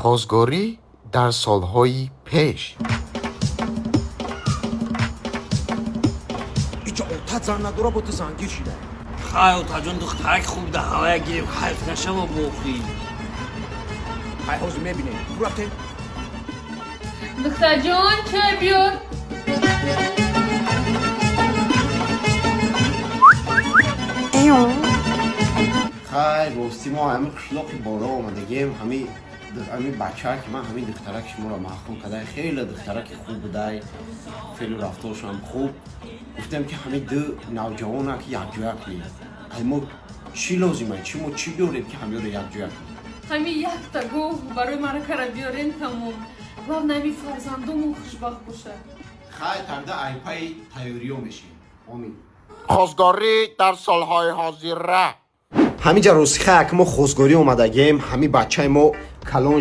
хостгори дар солҳои пеш. Ичо ота зан надора бо ту зангир шуда. Хай отаҷон духтарак хуб да ҳавая гирем хайф нашава бохӣ. Хай ҳозир мебинем. Бурафте. Духтарҷон, чай биёр. хай рости мо ҳами қишлоқи боло омадагем ҳами бачаак ман ҳамин духтарак шуморо маҳкум кадай хеле духтараки хуб будай феълу рафторшам хуб гуфтем ки ҳами ду навҷавонак якҷояк ли ай мо чӣ лозима чӣ мо чӣ биёрем ки ҳамёро якҷояк Ҳамин якта гоҳ барои маъракаро биёрем тамом. Главное ҳами фарзандумон хушбахт бошад. хай тарда айпаи тайёриё мешем омин хостгори дар солҳои ҳозира. ҳамиҷа рости хай ак мо хостгорӣ омадагем ҳами бачаи мо калон